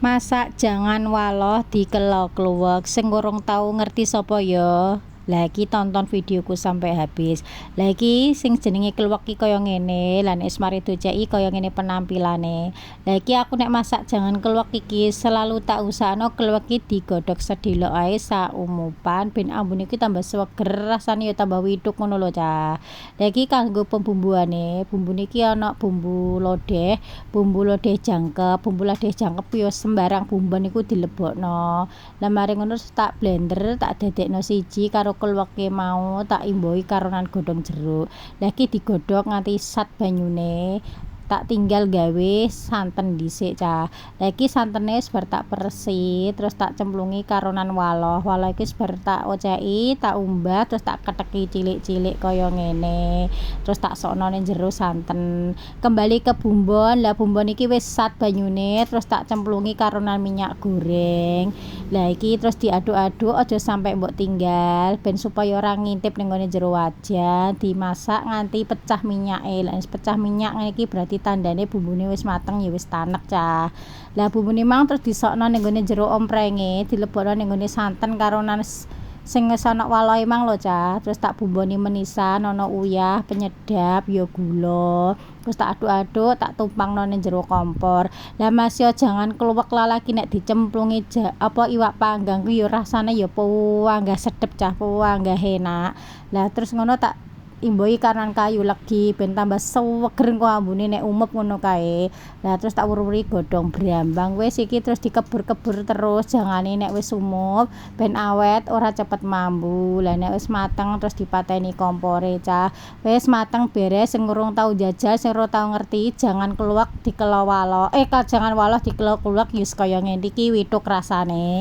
Masak jangan waloh dikelo kluwek, sing urung tau ngerti sapa ya. Lah iki tonton videoku sampai habis. Lah iki sing jenenge kluwek iki kaya ngene, lah nek wis mari doceki kaya ngene penampilane. Lah iki aku nek masak jangan kluwek iki selalu tak usahno kluwek iki digodhog sedhilok ae saumupan ben ambune iki tambah seger, rasane ya tambah widuk ngono lho, Cah. Lah iki kanggo pembumbuane, bumbune iki ana bumbu lodeh jangkep, bumbu lodeh jangkep ya sembarang bumbu niku dilebokno. Lah mari ngono tak blender, tak dadekno siji karo kluweke mau tak imbuhi karonan godhong jeruk. Lah iki digodhog nganti sat banyune. Tak tinggal gawe santen dhisik, Cah. Lah iki santene wis bar tak peresi, terus tak cemplungi karonan waloh. Waloh iki wis bar tak oceki, tak umbah, terus tak ketheki cilik-cilik kaya ngene. Terus tak sokno ning jero santen. Kembali ke bumbon. Lah bumbon iki wis sat banyune, terus tak cemplungi karonan minyak goreng. Lah iki terus diaduk-aduk aja sampai mbok tinggal ben supaya ora ngintip ning ngone jero wajan. Dimasak nganti pecah minyake. Lah wis pecah minyak ngene iki berarti tandane bumbune wis mateng ya wis tanek, Cah. Lah bumbune mang terus disokno ning gone jero omprenge, dilebokno ning gone santen karonan sing wis ana walohe mang lho, Cah. Terus tak bumboni menisan ana uyah, penyedap, ya gula. Terus tak aduk-aduk, tak tumpangno ning jero kompor. Lah Mas yo jangan kluwek lalaki nek dicemplungi iwak panggang ku ya rasane ya puanggah sedep, Cah, puanggah enak. Lah terus ngono tak imbuhi karonan kayu legi ben tambah seger kok ambune nek umep ngono kae. Lah terus tak wur-wuri godhong brambang. Wis iki terus dikebur-kebur terus jangane nek wis umep ben awet ora cepet mambu. Lah nek wis mateng terus dipateni kompore, Cah. Wis mateng beres sing urung tau jajal, sing ora tau ngerti jangan kluwek dikelo waloh. Jangan waloh dikelo kluwek wis kaya ngene iki wituk rasane.